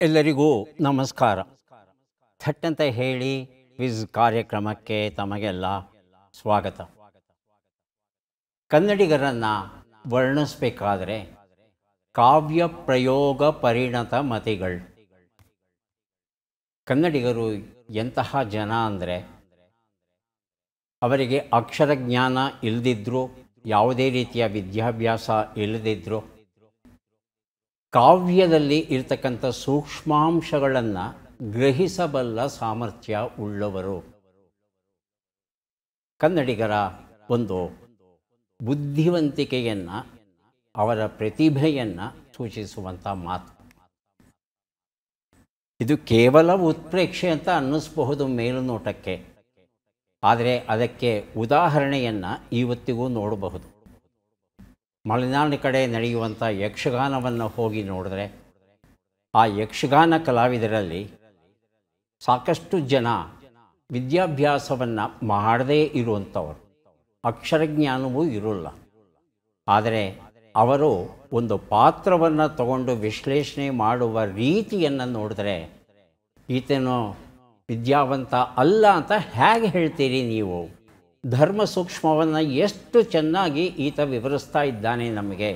ಎಲ್ಲರಿಗೂ ನಮಸ್ಕಾರ. ಥಟ್ಟಂತ ಹೇಳಿ ಕ್ವಿಜ್ ಕಾರ್ಯಕ್ರಮಕ್ಕೆ ತಮಗೆಲ್ಲ ಸ್ವಾಗತ. ಕನ್ನಡಿಗರನ್ನು ವರ್ಣಿಸಬೇಕಾದರೆ ಕಾವ್ಯ ಪ್ರಯೋಗ ಪರಿಣತ ಮತಿಗಳು. ಕನ್ನಡಿಗರು ಎಂತಹ ಜನ ಅಂದರೆ, ಅವರಿಗೆ ಅಕ್ಷರ ಜ್ಞಾನ ಇಲ್ಲದಿದ್ದರೂ, ಯಾವುದೇ ರೀತಿಯ ವಿದ್ಯಾಭ್ಯಾಸ ಇಲ್ಲದಿದ್ದರೂ, ಕಾವ್ಯದಲ್ಲಿ ಇರ್ತಕ್ಕಂಥ ಸೂಕ್ಷ್ಮಾಂಶಗಳನ್ನು ಗ್ರಹಿಸಬಲ್ಲ ಸಾಮರ್ಥ್ಯ ಉಳ್ಳವರು. ಕನ್ನಡಿಗರ ಒಂದು ಬುದ್ಧಿವಂತಿಕೆಯನ್ನು, ಅವರ ಪ್ರತಿಭೆಯನ್ನು ಸೂಚಿಸುವಂಥ ಮಾತು. ಇದು ಕೇವಲ ಉತ್ಪ್ರೇಕ್ಷೆ ಅಂತ ಅನ್ನಿಸಬಹುದು ಮೇಲುನೋಟಕ್ಕೆ, ಆದರೆ ಅದಕ್ಕೆ ಉದಾಹರಣೆಯನ್ನು ಇವತ್ತಿಗೂ ನೋಡಬಹುದು. ಮಲೆನಾಡಿನ ಕಡೆ ನಡೆಯುವಂಥ ಯಕ್ಷಗಾನವನ್ನು ಹೋಗಿ ನೋಡಿದ್ರೆ, ಆ ಯಕ್ಷಗಾನ ಕಲಾವಿದರಲ್ಲಿ ಸಾಕಷ್ಟು ಜನ ವಿದ್ಯಾಭ್ಯಾಸವನ್ನು ಮಾಡದೇ ಇರುವಂಥವರು, ಅಕ್ಷರಜ್ಞಾನವೂ ಇರೋಲ್ಲ. ಆದರೆ ಅವರು ಒಂದು ಪಾತ್ರವನ್ನು ತಗೊಂಡು ವಿಶ್ಲೇಷಣೆ ಮಾಡುವ ರೀತಿಯನ್ನು ನೋಡಿದ್ರೆ, ಈತನು ವಿದ್ಯಾವಂತ ಅಲ್ಲ ಅಂತ ಹೇಗೆ ಹೇಳ್ತೀರಿ ನೀವು? ಧರ್ಮ ಸೂಕ್ಷ್ಮವನ್ನು ಎಷ್ಟು ಚೆನ್ನಾಗಿ ಈತ ವಿವರಿಸ್ತಾ ಇದ್ದಾನೆ, ನಮಗೆ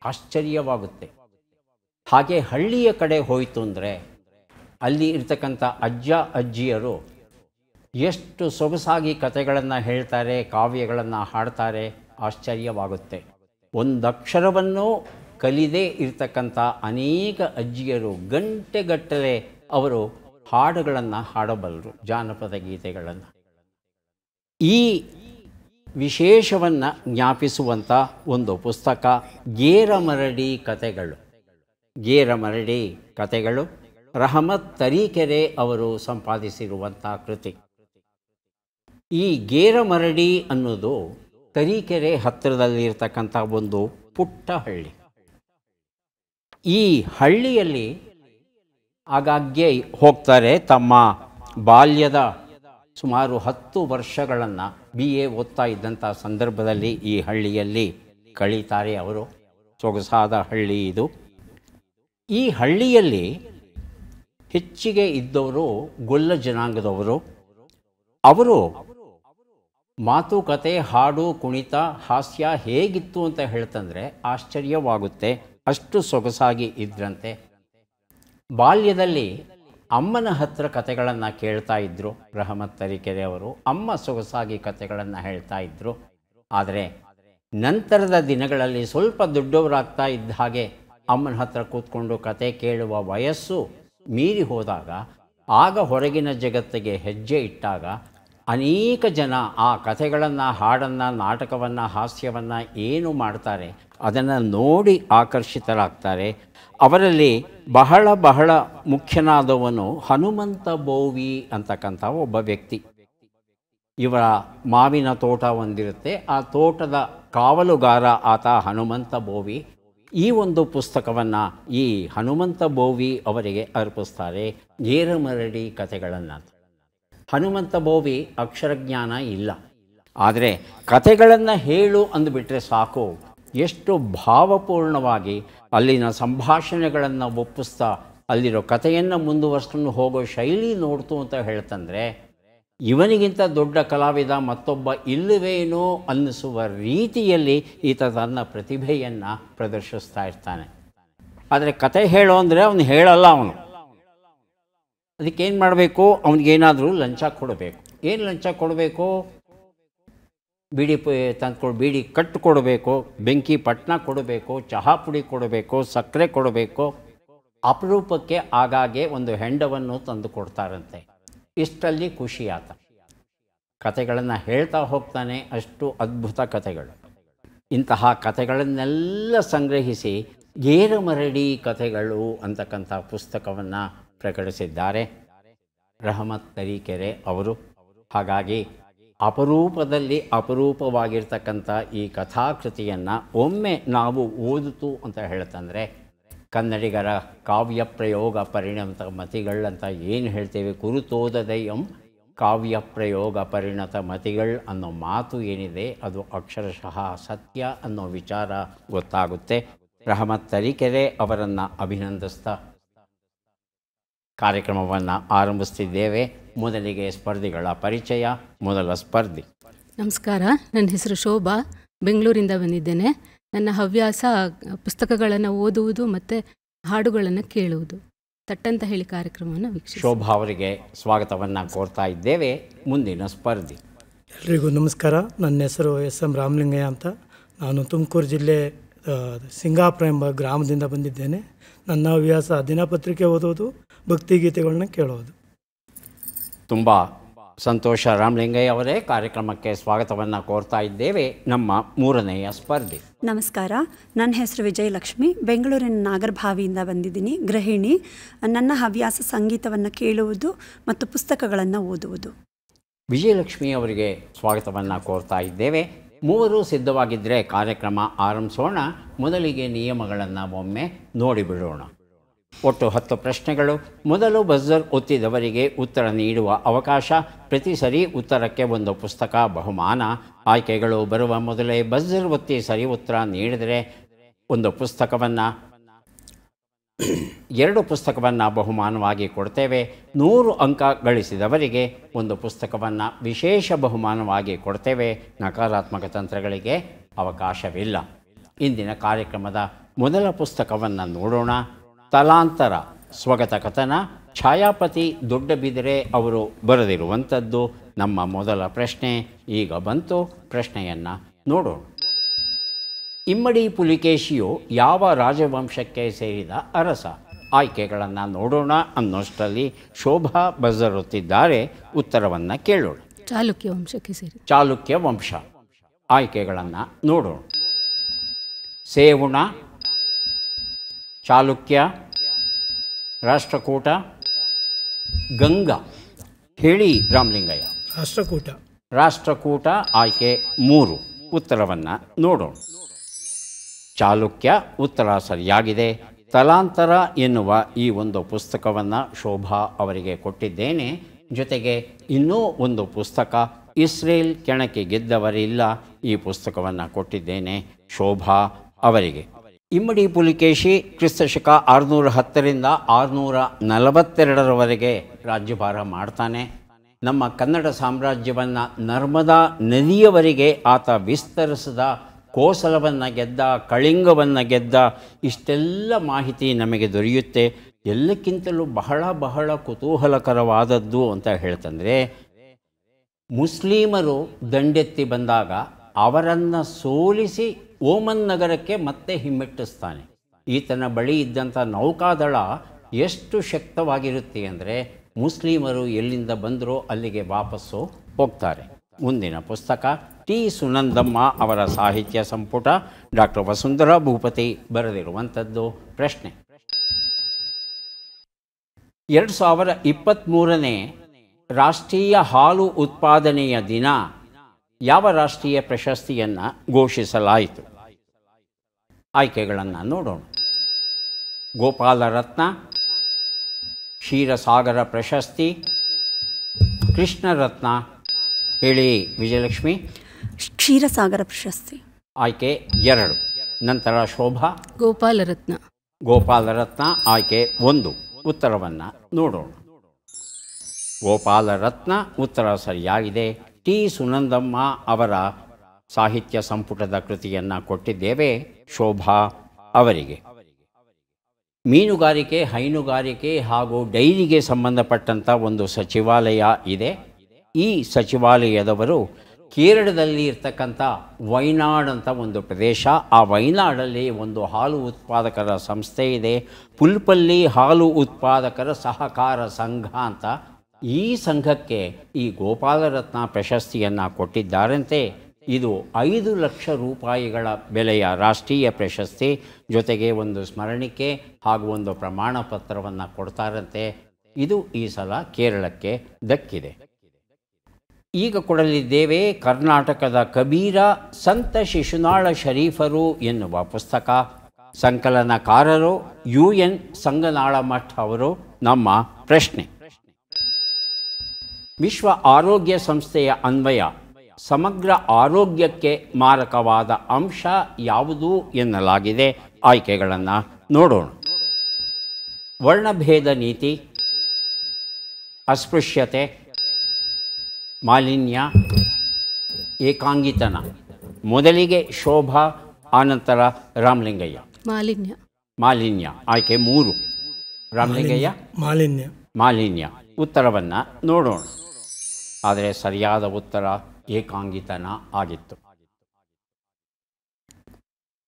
ಆಶ್ಚರ್ಯವಾಗುತ್ತೆ. ಹಾಗೆ ಹಳ್ಳಿಯ ಕಡೆ ಹೋಯಿತು ಅಂದರೆ, ಅಲ್ಲಿ ಇರ್ತಕ್ಕಂಥ ಅಜ್ಜ ಅಜ್ಜಿಯರು ಎಷ್ಟು ಸೊಗಸಾಗಿ ಕಥೆಗಳನ್ನು ಹೇಳ್ತಾರೆ, ಕಾವ್ಯಗಳನ್ನು ಹಾಡ್ತಾರೆ, ಆಶ್ಚರ್ಯವಾಗುತ್ತೆ. ಒಂದಕ್ಷರವನ್ನು ಕಲಿದೇ ಇರ್ತಕ್ಕಂಥ ಅನೇಕ ಅಜ್ಜಿಯರು ಗಂಟೆಗಟ್ಟಲೆ ಅವರು ಹಾಡುಗಳನ್ನು ಹಾಡಬಲ್ಲರು, ಜಾನಪದ ಗೀತೆಗಳನ್ನು. ಈ ವಿಶೇಷವನ್ನು ಜ್ಞಾಪಿಸುವಂಥ ಒಂದು ಪುಸ್ತಕ ಗೇರಮರಡಿ ಕಥೆಗಳು. ಗೇರಮರಡಿ ಕಥೆಗಳು ರಹಮತ್ ತರೀಕೆರೆ ಅವರು ಸಂಪಾದಿಸಿರುವಂಥ ಕೃತಿ. ಈ ಗೇರಮರಡಿ ಅನ್ನೋದು ತರೀಕೆರೆ ಹತ್ತಿರದಲ್ಲಿರ್ತಕ್ಕಂಥ ಒಂದು ಪುಟ್ಟ ಹಳ್ಳಿ. ಈ ಹಳ್ಳಿಯಲ್ಲಿ ಆಗಾಗ್ಗೆ ಹೋಗ್ತಾರೆ. ತಮ್ಮ ಬಾಲ್ಯದ ಸುಮಾರು 10 ವರ್ಷಗಳನ್ನು BA ಓದ್ತಾ ಇದ್ದಂಥ ಸಂದರ್ಭದಲ್ಲಿ ಈ ಹಳ್ಳಿಯಲ್ಲಿ ಕಳೀತಾರೆ ಅವರು. ಸೊಗಸಾದ ಹಳ್ಳಿ ಇದು. ಈ ಹಳ್ಳಿಯಲ್ಲಿ ಹೆಚ್ಚಿಗೆ ಇದ್ದವರು ಗೊಲ್ಲ ಜನಾಂಗದವರು. ಅವರು ಮಾತುಕತೆ, ಹಾಡು, ಕುಣಿತ, ಹಾಸ್ಯ ಹೇಗಿತ್ತು ಅಂತ ಹೇಳ್ತಂದರೆ ಆಶ್ಚರ್ಯವಾಗುತ್ತೆ, ಅಷ್ಟು ಸೊಗಸಾಗಿ ಇದ್ರಂತೆ. ಬಾಲ್ಯದಲ್ಲಿ ಅಮ್ಮನ ಹತ್ರ ಕತೆಗಳನ್ನು ಕೇಳ್ತಾ ಇದ್ದರು ರಹಮತ್ ತರೀಕೆರೆ ಅವರು. ಅಮ್ಮ ಸೊಗಸಾಗಿ ಕತೆಗಳನ್ನು ಹೇಳ್ತಾ ಇದ್ದರು. ಆದರೆ ನಂತರದ ದಿನಗಳಲ್ಲಿ ಸ್ವಲ್ಪ ದೊಡ್ಡವರಾಗ್ತಾ ಇದ್ದ ಹಾಗೆ ಅಮ್ಮನ ಹತ್ರ ಕೂತ್ಕೊಂಡು ಕತೆ ಕೇಳುವ ವಯಸ್ಸು ಮೀರಿ ಹೋದಾಗ, ಆಗ ಹೊರಗಿನ ಜಗತ್ತಿಗೆ ಹೆಜ್ಜೆ ಇಟ್ಟಾಗ ಅನೇಕ ಜನ ಆ ಕಥೆಗಳನ್ನು, ಹಾಡನ್ನು, ನಾಟಕವನ್ನು, ಹಾಸ್ಯವನ್ನು ಏನು ಮಾಡ್ತಾರೆ ಅದನ್ನು ನೋಡಿ ಆಕರ್ಷಿತರಾಗ್ತಾರೆ. ಅವರಲ್ಲಿ ಬಹಳ ಮುಖ್ಯನಾದವನು ಹನುಮಂತ ಬೋವಿ ಅಂತಕ್ಕಂಥ ಒಬ್ಬ ವ್ಯಕ್ತಿ. ಇವರ ಮಾವಿನ ತೋಟ ಒಂದಿರುತ್ತೆ, ಆ ತೋಟದ ಕಾವಲುಗಾರ ಆತ ಹನುಮಂತ ಬೋವಿ. ಈ ಒಂದು ಪುಸ್ತಕವನ್ನು ಈ ಹನುಮಂತ ಬೋವಿ ಅವರಿಗೆ ಅರ್ಪಿಸ್ತಾರೆ, ಗೇರಮರಡಿ ಕಥೆಗಳನ್ನು. ಹನುಮಂತ ಬೋವಿ ಅಕ್ಷರಜ್ಞಾನ ಇಲ್ಲ, ಆದರೆ ಕಥೆಗಳನ್ನು ಹೇಳು ಅಂದುಬಿಟ್ರೆ ಸಾಕು, ಎಷ್ಟು ಭಾವಪೂರ್ಣವಾಗಿ ಅಲ್ಲಿನ ಸಂಭಾಷಣೆಗಳನ್ನು ಒಪ್ಪಿಸ್ತಾ ಅಲ್ಲಿರೋ ಕಥೆಯನ್ನು ಮುಂದುವರ್ಸ್ಕೊಂಡು ಹೋಗೋ ಶೈಲಿ ನೋಡ್ತು ಅಂತ ಹೇಳ್ತಂದರೆ, ಇವನಿಗಿಂತ ದೊಡ್ಡ ಕಲಾವಿದ ಮತ್ತೊಬ್ಬ ಇಲ್ಲವೇನೋ ಅನ್ನಿಸುವ ರೀತಿಯಲ್ಲಿ ಈತ ತನ್ನ ಪ್ರತಿಭೆಯನ್ನು ಪ್ರದರ್ಶಿಸ್ತಾ ಇರ್ತಾನೆ. ಆದರೆ ಕತೆ ಹೇಳೋ ಅಂದರೆ ಅವನು ಹೇಳಲ್ಲ. ಅವನು ಅದಕ್ಕೇನು ಮಾಡಬೇಕು? ಅವನಿಗೇನಾದರೂ ಲಂಚ ಕೊಡಬೇಕು. ಏನು ಲಂಚ ಕೊಡಬೇಕು? ಬೀಡಿ ಬೀಡಿ ಕಟ್ಟು ಕೊಡಬೇಕು, ಬೆಂಕಿ ಪಟ್ಟಣ ಕೊಡಬೇಕು, ಚಹಾ ಪುಡಿ ಕೊಡಬೇಕು, ಸಕ್ಕರೆ ಕೊಡಬೇಕು. ಅಪರೂಪಕ್ಕೆ ಆಗಾಗ್ಗೆ ಒಂದು ಹೆಂಡವನ್ನು ತಂದು ಕೊಡ್ತಾರಂತೆ. ಇಷ್ಟರಲ್ಲಿ ಖುಷಿ ಆತ. ಕತೆಗಳನ್ನು ಹೇಳ್ತಾ ಹೋಗ್ತಾನೆ, ಅಷ್ಟು ಅದ್ಭುತ ಕಥೆಗಳು. ಇಂತಹ ಕಥೆಗಳನ್ನೆಲ್ಲ ಸಂಗ್ರಹಿಸಿ ಗೇರಮರಡಿ ಕಥೆಗಳು ಅಂತಕ್ಕಂಥ ಪುಸ್ತಕವನ್ನು ಪ್ರಕಟಿಸಿದ್ದಾರೆ ರಹಮತ್ ತರೀಕೆರೆ ಅವರು. ಹಾಗಾಗಿ ಅಪರೂಪದಲ್ಲಿ ಅಪರೂಪವಾಗಿರ್ತಕ್ಕಂಥ ಈ ಕಥಾಕೃತಿಯನ್ನು ಒಮ್ಮೆ ನಾವು ಓದಿತು ಅಂತ ಹೇಳ್ತಂದರೆ, ಕನ್ನಡಿಗರ ಕಾವ್ಯ ಪ್ರಯೋಗ ಪರಿಣತ ಮತಿಗಳಂತ ಏನು ಹೇಳ್ತೇವೆ, ಕುರುತೋದದಯಂ ಕಾವ್ಯ ಪ್ರಯೋಗ ಪರಿಣತ ಮತಿಗಳು ಅನ್ನೋ ಮಾತು ಏನಿದೆ, ಅದು ಅಕ್ಷರಶಃ ಸತ್ಯ ಅನ್ನೋ ವಿಚಾರ ಗೊತ್ತಾಗುತ್ತೆ. ರಹಮತ್ ತರೀಕೆರೆ ಅವರನ್ನು ಅಭಿನಂದಿಸ್ತಾ ಕಾರ್ಯಕ್ರಮವನ್ನು ಆರಂಭಿಸ್ತಿದ್ದೇವೆ. ಮೊದಲಿಗೆ ಸ್ಪರ್ಧಿಗಳ ಪರಿಚಯ. ಮೊದಲ ಸ್ಪರ್ಧಿ. ನಮಸ್ಕಾರ, ನನ್ನ ಹೆಸರು ಶೋಭಾ, ಬೆಂಗಳೂರಿಂದ ಬಂದಿದ್ದೇನೆ. ನನ್ನ ಹವ್ಯಾಸ ಪುಸ್ತಕಗಳನ್ನು ಓದುವುದು ಮತ್ತು ಹಾಡುಗಳನ್ನು ಕೇಳುವುದು. ತಟ್ಟಂತ ಹೇಳಿ ಕಾರ್ಯಕ್ರಮವನ್ನು ವೀಕ್ಷಿಸಿ. ಶೋಭಾ ಅವರಿಗೆ ಸ್ವಾಗತವನ್ನು ಕೋರ್ತಾ ಇದ್ದೇವೆ. ಮುಂದಿನ ಸ್ಪರ್ಧಿ. ಎಲ್ರಿಗೂ ನಮಸ್ಕಾರ. ನನ್ನ ಹೆಸರು ಎಸ್.ಎಂ. ರಾಮಲಿಂಗಯ್ಯ ಅಂತ. ನಾನು ತುಮಕೂರು ಜಿಲ್ಲೆ ಸಿಂಗಾಪುರ ಎಂಬ ಗ್ರಾಮದಿಂದ ಬಂದಿದ್ದೇನೆ. ನನ್ನ ಹವ್ಯಾಸ ದಿನಪತ್ರಿಕೆ ಓದೋದು, ಭಕ್ತಿಗೀತೆಗಳನ್ನ ಕೇಳೋದು. ತುಂಬ ಸಂತೋಷ ರಾಮಲಿಂಗಯ್ಯ ಅವರೇ, ಕಾರ್ಯಕ್ರಮಕ್ಕೆ ಸ್ವಾಗತವನ್ನು ಕೋರ್ತಾ ಇದ್ದೇವೆ. ನಮ್ಮ ಮೂರನೆಯ ಸ್ಪರ್ಧಿ. ನಮಸ್ಕಾರ, ನನ್ನ ಹೆಸರು ವಿಜಯಲಕ್ಷ್ಮಿ, ಬೆಂಗಳೂರಿನ ನಾಗರಭಾವಿಯಿಂದ ಬಂದಿದ್ದೀನಿ, ಗೃಹಿಣಿ. ನನ್ನ ಹವ್ಯಾಸ ಸಂಗೀತವನ್ನು ಕೇಳುವುದು ಮತ್ತು ಪುಸ್ತಕಗಳನ್ನು ಓದುವುದು. ವಿಜಯಲಕ್ಷ್ಮಿ ಅವರಿಗೆ ಸ್ವಾಗತವನ್ನು ಕೋರ್ತಾ ಇದ್ದೇವೆ. ಮೂವರು ಸಿದ್ಧವಾಗಿದ್ದರೆ ಕಾರ್ಯಕ್ರಮ ಆರಂಭಿಸೋಣ. ಮೊದಲಿಗೆ ನಿಯಮಗಳನ್ನು ಒಮ್ಮೆ ನೋಡಿಬಿಡೋಣ. ಒಟ್ಟು 10 ಪ್ರಶ್ನೆಗಳು. ಮೊದಲು ಬಜರ್ ಒತ್ತಿದವರಿಗೆ ಉತ್ತರ ನೀಡುವ ಅವಕಾಶ. ಪ್ರತಿ ಸರಿ ಉತ್ತರಕ್ಕೆ ಒಂದು ಪುಸ್ತಕ ಬಹುಮಾನ. ಆಯ್ಕೆಗಳು ಬರುವ ಮೊದಲೇ ಬಜರ್ ಒತ್ತಿ ಸರಿ ಉತ್ತರ ನೀಡಿದರೆ ಒಂದು ಪುಸ್ತಕವನ್ನು 2 ಪುಸ್ತಕವನ್ನು ಬಹುಮಾನವಾಗಿ ಕೊಡ್ತೇವೆ. 100 ಅಂಕ ಗಳಿಸಿದವರಿಗೆ ಒಂದು ಪುಸ್ತಕವನ್ನು ವಿಶೇಷ ಬಹುಮಾನವಾಗಿ ಕೊಡ್ತೇವೆ. ನಕಾರಾತ್ಮಕ ತಂತ್ರಗಳಿಗೆ ಅವಕಾಶವಿಲ್ಲ. ಇಂದಿನ ಕಾರ್ಯಕ್ರಮದ ಮೊದಲ ಪುಸ್ತಕವನ್ನು ನೋಡೋಣ. ತಲಾಂತರ ಸ್ವಗತ ಕಥನ, ಛಾಯಾಪತಿ ದೊಡ್ಡಬಿದಿರೆ ಅವರು ಬರೆದಿರುವಂಥದ್ದು. ನಮ್ಮ ಮೊದಲ ಪ್ರಶ್ನೆ ಈಗ ಬಂತು. ಪ್ರಶ್ನೆಯನ್ನು ನೋಡೋಣ. ಇಮ್ಮಡಿ ಪುಲಿಕೇಶಿಯು ಯಾವ ರಾಜವಂಶಕ್ಕೆ ಸೇರಿದ ಅರಸ? ಆಯ್ಕೆಗಳನ್ನು ನೋಡೋಣ. ಅನ್ನೋಷ್ಟರಲ್ಲಿ ಶೋಭಾ ಬಜರ್ ಒತ್ತಿದ್ದಾರೆ. ಉತ್ತರವನ್ನು ಕೇಳೋಣ. ಚಾಲುಕ್ಯ ವಂಶಕ್ಕೆ ಸೇರಿ. ಚಾಲುಕ್ಯ ವಂಶ. ಆಯ್ಕೆಗಳನ್ನು ನೋಡೋಣ. ಸೇವುಣ, ಚಾಲುಕ್ಯ, ರಾಷ್ಟ್ರಕೂಟ, ಗಂಗಾ. ಹೇಳಿ ರಾಮಲಿಂಗಯ್ಯ. ರಾಷ್ಟ್ರಕೂಟ. ರಾಷ್ಟ್ರಕೂಟ ಆಯ್ಕೆ 3. ಉತ್ತರವನ್ನು ನೋಡೋಣ. ಚಾಲುಕ್ಯ ಉತ್ತರ ಸರಿಯಾಗಿದೆ. ತಲಾಂತರ ಎನ್ನುವ ಈ ಒಂದು ಪುಸ್ತಕವನ್ನು ಶೋಭಾ ಅವರಿಗೆ ಕೊಟ್ಟಿದ್ದೇನೆ. ಜೊತೆಗೆ ಇನ್ನೂ ಒಂದು ಪುಸ್ತಕ, ಇಸ್ರೇಲ್ ಕೆಣಕಿ ಗೆದ್ದವರಿಲ್ಲ, ಈ ಪುಸ್ತಕವನ್ನು ಕೊಟ್ಟಿದ್ದೇನೆ ಶೋಭಾ ಅವರಿಗೆ. ಇಮ್ಮಡಿ ಪುಲಿಕೇಶಿ ಕ್ರಿಸ್ತಶಕ 610ರಿಂದ 642ರವರೆಗೆ ರಾಜ್ಯಭಾರ ಮಾಡ್ತಾನೆ. ನಮ್ಮ ಕನ್ನಡ ಸಾಮ್ರಾಜ್ಯವನ್ನು ನರ್ಮದಾ ನದಿಯವರೆಗೆ ಆತ ವಿಸ್ತರಿಸಿದ, ಕೋಸಲವನ್ನು ಗೆದ್ದ, ಕಳಿಂಗವನ್ನು ಗೆದ್ದ, ಇಷ್ಟೆಲ್ಲ ಮಾಹಿತಿ ನಮಗೆ ದೊರೆಯುತ್ತೆ. ಎಲ್ಲಕ್ಕಿಂತಲೂ ಬಹಳ ಕುತೂಹಲಕರವಾದದ್ದು ಅಂತ ಹೇಳ್ತಂದರೆ, ಮುಸ್ಲಿಮರು ದಂಡೆತ್ತಿ ಬಂದಾಗ ಅವರನ್ನು ಸೋಲಿಸಿ ಓಮನ್ ನಗರಕ್ಕೆ ಮತ್ತೆ ಹಿಮ್ಮೆಟ್ಟಿಸ್ತಾನೆ. ಈತನ ಬಳಿ ಇದ್ದಂಥ ನೌಕಾದಳ ಎಷ್ಟು ಶಕ್ತವಾಗಿರುತ್ತೆ ಅಂದರೆ, ಮುಸ್ಲಿಮರು ಎಲ್ಲಿಂದ ಬಂದರೋ ಅಲ್ಲಿಗೆ ವಾಪಸ್ಸು ಹೋಗ್ತಾರೆ. ಮುಂದಿನ ಪುಸ್ತಕ ಟಿ. ಸುನಂದಮ್ಮ ಅವರ ಸಾಹಿತ್ಯ ಸಂಪುಟ, ಡಾಕ್ಟರ್ ವಸುಂಧರಾ ಭೂಪತಿ ಬರೆದಿರುವಂಥದ್ದು. ಪ್ರಶ್ನೆ: 2023ನೇ ರಾಷ್ಟ್ರೀಯ ಹಾಲು ಉತ್ಪಾದನೆಯ ದಿನ ಯಾವ ರಾಷ್ಟ್ರೀಯ ಪ್ರಶಸ್ತಿಯನ್ನು ಘೋಷಿಸಲಾಯಿತು? ಆಯ್ಕೆಗಳನ್ನು ನೋಡೋಣ. ಗೋಪಾಲ ರತ್ನ, ಕ್ಷೀರಸಾಗರ ಪ್ರಶಸ್ತಿ, ಕೃಷ್ಣ ರತ್ನ. ಹೇಳಿ ವಿಜಯಲಕ್ಷ್ಮಿ. ಕ್ಷೀರಸಾಗರ ಪ್ರಶಸ್ತಿ. ಆಯ್ಕೆ 2. ನಂತರ ಶೋಭಾ. ಗೋಪಾಲರತ್ನ. ಗೋಪಾಲರತ್ನ ಆಯ್ಕೆ 1. ಉತ್ತರವನ್ನು ನೋಡೋಣ. ಗೋಪಾಲರತ್ನ ಉತ್ತರ ಸರಿಯಾಗಿದೆ. ಟಿ. ಸುನಂದಮ್ಮ ಅವರ ಸಾಹಿತ್ಯ ಸಂಪುಟದ ಕೃತಿಯನ್ನು ಕೊಟ್ಟಿದ್ದೇವೆ ಶೋಭಾ ಅವರಿಗೆ. ಮೀನುಗಾರಿಕೆ, ಹೈನುಗಾರಿಕೆ ಹಾಗೂ ಡೈರಿಗೆ ಸಂಬಂಧಪಟ್ಟಂಥ ಒಂದು ಸಚಿವಾಲಯ ಇದೆ. ಈ ಸಚಿವಾಲಯದವರು ಕೇರಳದಲ್ಲಿ ಇರ್ತಕ್ಕಂಥ ವೈನಾಡ್ ಅಂತ ಒಂದು ಪ್ರದೇಶ, ಆ ವೈನಾಡಲ್ಲಿ ಒಂದು ಹಾಲು ಉತ್ಪಾದಕರ ಸಂಸ್ಥೆ ಇದೆ, ಪುಲ್ಪಲ್ಲಿ ಹಾಲು ಉತ್ಪಾದಕರ ಸಹಕಾರ ಸಂಘ ಅಂತ. ಈ ಸಂಘಕ್ಕೆ ಈ ಗೋಪಾಲರತ್ನ ಪ್ರಶಸ್ತಿಯನ್ನು ಕೊಟ್ಟಿದ್ದಾರಂತೆ. ಇದು 5 ಲಕ್ಷ ರೂಪಾಯಿಗಳ ಬೆಲೆಯ ರಾಷ್ಟ್ರೀಯ ಪ್ರಶಸ್ತಿ. ಜೊತೆಗೆ ಒಂದು ಸ್ಮರಣಿಕೆ ಹಾಗೂ ಒಂದು ಪ್ರಮಾಣ ಪತ್ರವನ್ನು ಕೊಡ್ತಾರಂತೆ. ಇದು ಈ ಸಲ ಕೇರಳಕ್ಕೆ ದಕ್ಕಿದೆ. ಈಗ ಕೊಡಲಿದ್ದೇವೆ ಕರ್ನಾಟಕದ ಕಬೀರ ಸಂತ ಶಿಶುನಾಳ ಶರೀಫರು ಎನ್ನುವ ಪುಸ್ತಕ. ಸಂಕಲನಕಾರರು UN ಸಂಗನಾಳ ಮಠ ಅವರು. ನಮ್ಮ ಪ್ರಶ್ನೆ: ವಿಶ್ವ ಆರೋಗ್ಯ ಸಂಸ್ಥೆಯ ಅನ್ವಯ ಸಮಗ್ರ ಆರೋಗ್ಯಕ್ಕೆ ಮಾರಕವಾದ ಅಂಶ ಯಾವುದು ಎನ್ನಲಾಗಿದೆ? ಆಯ್ಕೆಗಳನ್ನು ನೋಡೋಣ. ವರ್ಣಭೇದ ನೀತಿ, ಅಸ್ಪೃಶ್ಯತೆ, ಮಾಲಿನ್ಯ, ಏಕಾಂಗಿತನ. ಮೊದಲಿಗೆ ಶೋಭಾ, ಆನಂತರ ರಾಮಲಿಂಗಯ್ಯ. ಮಾಲಿನ್ಯ. ಮಾಲಿನ್ಯ ಆಯ್ಕೆ 3. ರಾಮಲಿಂಗಯ್ಯ ಮಾಲಿನ್ಯ. ಮಾಲಿನ್ಯ. ಉತ್ತರವನ್ನು ನೋಡೋಣ. ಆದರೆ ಸರಿಯಾದ ಉತ್ತರ ಏಕಾಂಗಿತನ ಆಗಿತ್ತು.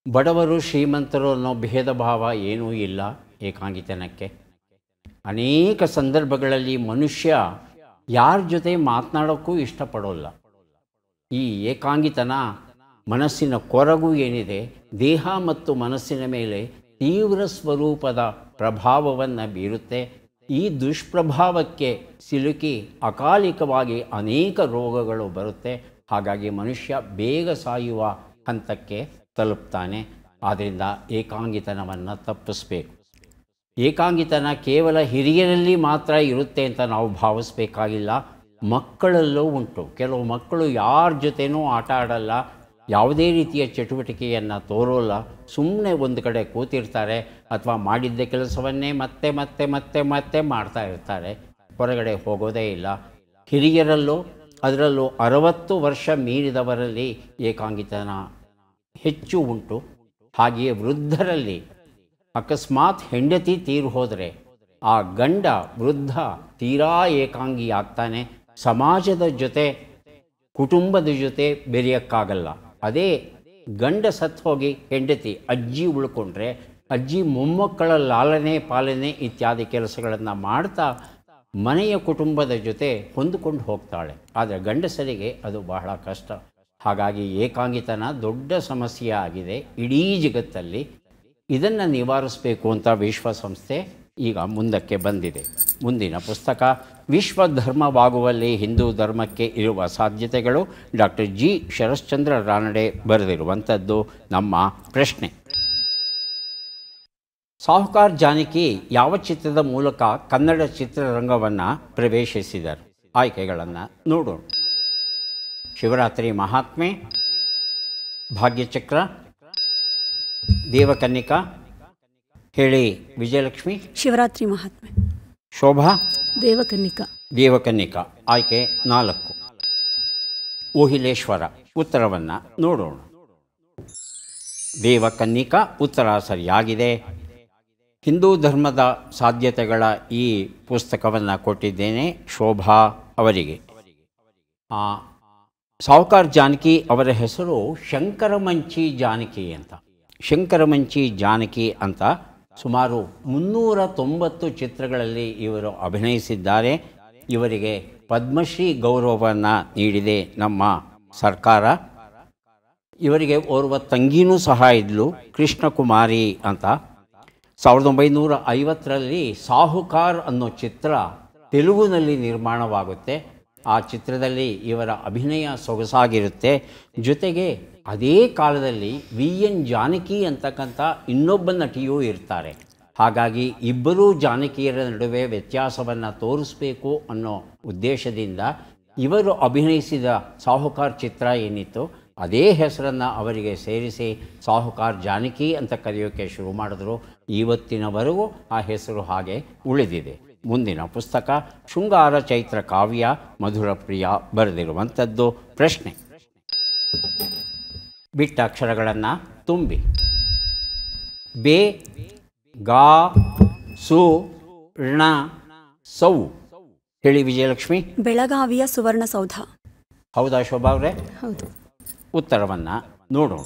ಬಡವರು ಶ್ರೀಮಂತರು ಅನ್ನೋ ಭೇದ ಭಾವ ಏನೂ ಇಲ್ಲ ಏಕಾಂಗಿತನಕ್ಕೆ. ಅನೇಕ ಸಂದರ್ಭಗಳಲ್ಲಿ ಮನುಷ್ಯ ಯಾರ ಜೊತೆ ಮಾತನಾಡೋಕ್ಕೂ ಇಷ್ಟಪಡೋಲ್ಲ. ಈ ಏಕಾಂಗಿತನ ಮನಸ್ಸಿನ ಕೊರಗು ಏನಿದೆ, ದೇಹ ಮತ್ತು ಮನಸ್ಸಿನ ಮೇಲೆ ತೀವ್ರ ಸ್ವರೂಪದ ಪ್ರಭಾವವನ್ನು ಬೀರುತ್ತೆ. ಈ ದುಷ್ಪ್ರಭಾವಕ್ಕೆ ಸಿಲುಕಿ ಅಕಾಲಿಕವಾಗಿ ಅನೇಕ ರೋಗಗಳು ಬರುತ್ತೆ. ಹಾಗಾಗಿ ಮನುಷ್ಯ ಬೇಗ ಸಾಯುವ ಹಂತಕ್ಕೆ ತಲುಪ್ತಾನೆ. ಆದ್ದರಿಂದ ಏಕಾಂಗಿತನವನ್ನು ತಪ್ಪಿಸಬೇಕು. ಏಕಾಂಗಿತನ ಕೇವಲ ಹಿರಿಯರಲ್ಲಿ ಮಾತ್ರ ಇರುತ್ತೆ ಅಂತ ನಾವು ಭಾವಿಸಬೇಕಾಗಿಲ್ಲ. ಮಕ್ಕಳಲ್ಲೂ ಉಂಟು. ಕೆಲವು ಮಕ್ಕಳು ಯಾರ ಜೊತೆನೂ ಆಟ ಆಡಲ್ಲ, ಯಾವುದೇ ರೀತಿಯ ಚಟುವಟಿಕೆಯನ್ನು ತೋರೋಲ್ಲ, ಸುಮ್ಮನೆ ಒಂದು ಕಡೆ ಕೂತಿರ್ತಾರೆ ಅಥವಾ ಮಾಡಿದ್ದ ಕೆಲಸವನ್ನೇ ಮತ್ತೆ ಮತ್ತೆ ಮತ್ತೆ ಮತ್ತೆ ಮಾಡ್ತಾ ಇರ್ತಾರೆ, ಹೊರಗಡೆ ಹೋಗೋದೇ ಇಲ್ಲ. ಹಿರಿಯರಲ್ಲೂ, ಅದರಲ್ಲೂ 60 ವರ್ಷ ಮೀರಿದವರಲ್ಲಿ ಏಕಾಂಗಿತನ ಹೆಚ್ಚು ಉಂಟು. ಹಾಗೆಯೇ ವೃದ್ಧರಲ್ಲಿ ಅಕಸ್ಮಾತ್ ಹೆಂಡತಿ ತೀರು ಹೋದರೆ ಆ ಗಂಡ ವೃದ್ಧ ತೀರಾ ಏಕಾಂಗಿ ಆಗ್ತಾನೆ. ಸಮಾಜದ ಜೊತೆ, ಕುಟುಂಬದ ಜೊತೆ ಬೆರೆಯೋಕ್ಕಾಗಲ್ಲ. ಅದೇ ಗಂಡ ಸತ್ತು ಹೋಗಿ ಹೆಂಡತಿ ಅಜ್ಜಿ ಉಳ್ಕೊಂಡ್ರೆ ಅಜ್ಜಿ ಮೊಮ್ಮಕ್ಕಳ ಲಾಲನೆ ಪಾಲನೆ ಇತ್ಯಾದಿ ಕೆಲಸಗಳನ್ನು ಮಾಡ್ತಾ ಮನೆಯ ಕುಟುಂಬದ ಜೊತೆ ಹೊಂದಿಕೊಂಡು ಹೋಗ್ತಾಳೆ. ಆದರೆ ಗಂಡಸರಿಗೆ ಅದು ಬಹಳ ಕಷ್ಟ. ಹಾಗಾಗಿ ಏಕಾಂಗಿತನ ದೊಡ್ಡ ಸಮಸ್ಯೆ ಆಗಿದೆ ಇಡೀ ಜಗತ್ತಲ್ಲಿ. ಇದನ್ನು ನಿವಾರಿಸಬೇಕು ಅಂತ ವಿಶ್ವಸಂಸ್ಥೆ ಈಗ ಮುಂದಕ್ಕೆ ಬಂದಿದೆ. ಮುಂದಿನ ಪುಸ್ತಕ ವಿಶ್ವಧರ್ಮವಾಗುವಲ್ಲಿ ಹಿಂದೂ ಧರ್ಮಕ್ಕೆ ಇರುವ ಸಾಧ್ಯತೆಗಳು, ಡಾಕ್ಟರ್ ಜಿ ಶರಶ್ಚಂದ್ರ ರಾನಡೆ ಬರೆದಿರುವಂಥದ್ದು ನಮ್ಮ ಪ್ರಶ್ನೆ. ಸಾಹುಕಾರ್ ಜಾನಕಿ ಯಾವ ಚಿತ್ರದ ಮೂಲಕ ಕನ್ನಡ ಚಿತ್ರರಂಗವನ್ನು ಪ್ರವೇಶಿಸಿದರು? ಆಯ್ಕೆಗಳನ್ನು ನೋಡೋಣ. ಶಿವರಾತ್ರಿ ಮಹಾತ್ಮೆ, ಭಾಗ್ಯಚಕ್ರ, ದೇವಕನ್ನಿಕಾ. ಹೇಳಿ ವಿಜಯಲಕ್ಷ್ಮಿ. ಶಿವರಾತ್ರಿ ಮಹಾತ್ಮೆ. ಶೋಭಾ. ದೇವಕನ್ನಿಕಾ. ದೇವಕನ್ನಿಕಾ ಆಯ್ಕೆ 4. ಓಹಿಲೇಶ್ವರ. ಉತ್ತರವನ್ನು ನೋಡೋಣ. ದೇವಕನ್ನಿಕಾ ಉತ್ತರ ಸರಿಯಾಗಿದೆ. ಹಿಂದೂ ಧರ್ಮದ ಸಾಧ್ಯತೆಗಳ ಈ ಪುಸ್ತಕವನ್ನು ಕೊಟ್ಟಿದ್ದೇನೆ ಶೋಭಾ ಅವರಿಗೆ. ಸಾಹುಕಾರ್ ಜಾನಕಿ ಅವರ ಹೆಸರು ಶಂಕರಮಂಚಿ ಜಾನಕಿ ಅಂತ. ಶಂಕರಮಂಚಿ ಜಾನಕಿ ಅಂತ ಸುಮಾರು 390 ಚಿತ್ರಗಳಲ್ಲಿ ಇವರು ಅಭಿನಯಿಸಿದ್ದಾರೆ. ಇವರಿಗೆ ಪದ್ಮಶ್ರೀ ಗೌರವವನ್ನು ನೀಡಿದೆ ನಮ್ಮ ಸರ್ಕಾರ. ಇವರಿಗೆ ಓರ್ವ ತಂಗಿನೂ ಸಹ ಇದ್ಲು, ಕೃಷ್ಣಕುಮಾರಿ ಅಂತ. 1950ರಲ್ಲಿ ಸಾಹುಕಾರ್ ಅನ್ನೋ ಚಿತ್ರ ತೆಲುಗಿನಲ್ಲಿ ನಿರ್ಮಾಣವಾಗುತ್ತೆ. ಆ ಚಿತ್ರದಲ್ಲಿ ಇವರ ಅಭಿನಯ ಸೊಗಸಾಗಿರುತ್ತೆ. ಜೊತೆಗೆ ಅದೇ ಕಾಲದಲ್ಲಿ ವಿ.ಎನ್. ಜಾನಕಿ ಅಂತಕ್ಕಂಥ ಇನ್ನೊಬ್ಬ ನಟಿಯೂ ಇರ್ತಾರೆ. ಹಾಗಾಗಿ ಇಬ್ಬರೂ ಜಾನಕಿಯರ ನಡುವೆ ವ್ಯತ್ಯಾಸವನ್ನು ತೋರಿಸಬೇಕು ಅನ್ನೋ ಉದ್ದೇಶದಿಂದ ಇವರು ಅಭಿನಯಿಸಿದ ಸಾಹುಕಾರ್ ಚಿತ್ರ ಏನಿತ್ತು ಅದೇ ಹೆಸರನ್ನು ಅವರಿಗೆ ಸೇರಿಸಿ ಸಾಹುಕಾರ್ ಜಾನಕಿ ಅಂತ ಕರೆಯೋಕ್ಕೆ ಶುರು ಮಾಡಿದ್ರು. ಇವತ್ತಿನವರೆಗೂ ಆ ಹೆಸರು ಹಾಗೆ ಉಳಿದಿದೆ. ಮುಂದಿನ ಪುಸ್ತಕ ಶೃಂಗಾರ ಚೈತ್ರ ಕಾವ್ಯ, ಮಧುರಪ್ರಿಯ ಬರೆದಿರುವಂಥದ್ದು. ಪ್ರಶ್ನೆ: ಬಿಟ್ಟ ಅಕ್ಷರಗಳನ್ನು ತುಂಬಿ. ಬೆ, ಗಾ, ಸು, ಣ, ಸೌ. ಹೇಳಿ ವಿಜಯಲಕ್ಷ್ಮಿ. ಬೆಳಗಾವಿಯ ಸುವರ್ಣಸೌಧ. ಹೌದಾ ಶೋಭಾ ಅವರೇ? ಹೌದು. ಉತ್ತರವನ್ನು ನೋಡೋಣ.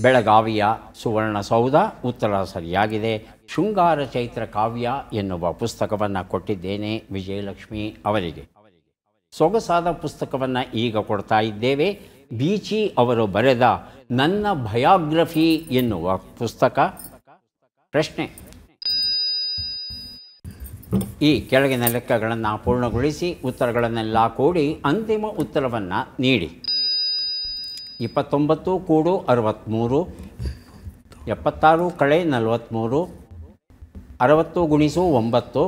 ಬೆಳಗಾವಿಯ ಸುವರ್ಣಸೌಧ ಉತ್ತರ ಸರಿಯಾಗಿದೆ. ಶೃಂಗಾರ ಚೈತ್ರ ಕಾವ್ಯ ಎನ್ನುವ ಪುಸ್ತಕವನ್ನು ಕೊಟ್ಟಿದ್ದೇನೆ ವಿಜಯಲಕ್ಷ್ಮಿ ಅವರಿಗೆ. ಸೊಗಸಾದ ಪುಸ್ತಕವನ್ನು ಈಗ ಕೊಡ್ತಾ ಇದ್ದೇವೆ. ಬೀಚಿ ಅವರು ಬರೆದ ನನ್ನ ಬಯೋಗ್ರಫಿ ಎನ್ನುವ ಪುಸ್ತಕ. ಪ್ರಶ್ನೆ: ಈ ಕೆಳಗಿನ ಲೆಕ್ಕಗಳನ್ನು ಪೂರ್ಣಗೊಳಿಸಿ ಉತ್ತರಗಳನ್ನೆಲ್ಲ ಕೂಡಿ ಅಂತಿಮ ಉತ್ತರವನ್ನು ನೀಡಿ. 29 ಕೂಡು 63, 76 ಕಳೆ 43, 60 ಗುಣಿಸು 9,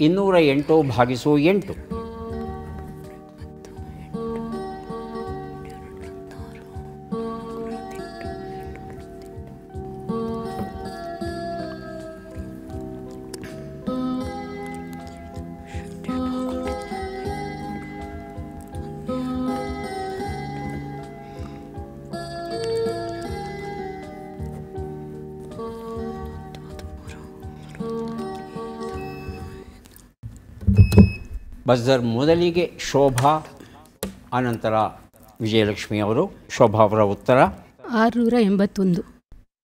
208 ಭಾಗಿಸು 8. ಬಜರ್ ಮೊದಲಿಗೆ ಶೋಭಾ, ಆನಂತರ ವಿಜಯಲಕ್ಷ್ಮಿ ಅವರು. ಶೋಭಾ ಅವರ ಉತ್ತರ 681.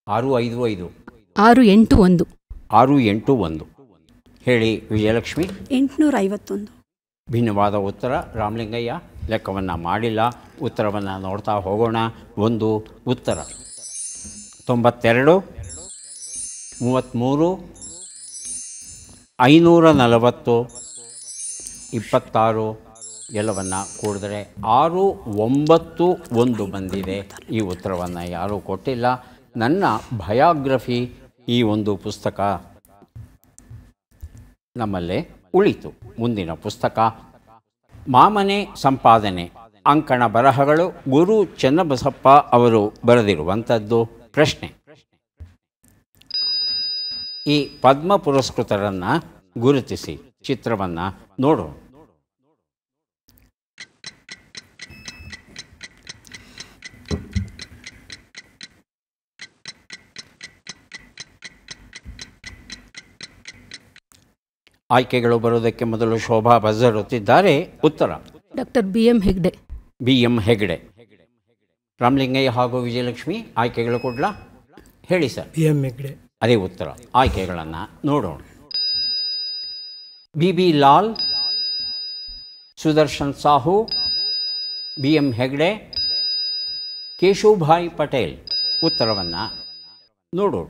655. 681. 681. ಹೇಳಿ ವಿಜಯಲಕ್ಷ್ಮಿ. 851. ಭಿನ್ನವಾದ ಉತ್ತರ. ರಾಮಲಿಂಗಯ್ಯ ಲೆಕ್ಕವನ್ನು ಮಾಡಿಲ್ಲ. ಉತ್ತರವನ್ನು ನೋಡ್ತಾ ಹೋಗೋಣ. ಒಂದು ಉತ್ತರ 92, 33, 540, 26 ಎಲ್ಲವನ್ನು ಕೂಡಿದ್ರೆ 691 ಬಂದಿದೆ. ಈ ಉತ್ತರವನ್ನು ಯಾರೂ ಕೊಟ್ಟಿಲ್ಲ. ನನ್ನ ಬಯೋಗ್ರಫಿ ಈ ಒಂದು ಪುಸ್ತಕ ನಮ್ಮಲ್ಲೇ ಉಳಿತು. ಮುಂದಿನ ಪುಸ್ತಕ ಮಾಮನೆ ಸಂಪಾದನೆ, ಅಂಕಣ ಬರಹಗಳು, ಗುರು ಚೆನ್ನಬಸಪ್ಪ ಅವರು ಬರೆದಿರುವಂಥದ್ದು. ಪ್ರಶ್ನೆ: ಈ ಪದ್ಮ ಪುರಸ್ಕೃತರನ್ನು ಗುರುತಿಸಿ. ಚಿತ್ರವನ್ನು ನೋಡೋಣ. ಆಯ್ಕೆಗಳು ಬರುವುದಕ್ಕೆ ಮೊದಲು ಶೋಭಾ ಬಜರ್ ಒತ್ತಿದ್ದಾರೆ. ಉತ್ತರ doctor BM Hegde. BM Hegde. Ramalingaiah ಹಾಗೂ ವಿಜಯಲಕ್ಷ್ಮಿ ಆಯ್ಕೆಗಳು ಕೊಡ್ಲಾ? ಹೇಳಿ ಸರ್. BM ಹೆಗ್ಡೆ ಅದೇ ಉತ್ತರ. ಆಯ್ಕೆಗಳನ್ನು ನೋಡೋಣ. BB Lal, Sudarshan Sahu, BM Hegde, Keshubhai Patel. ಉತ್ತರವನ್ನು ನೋಡೋಣ.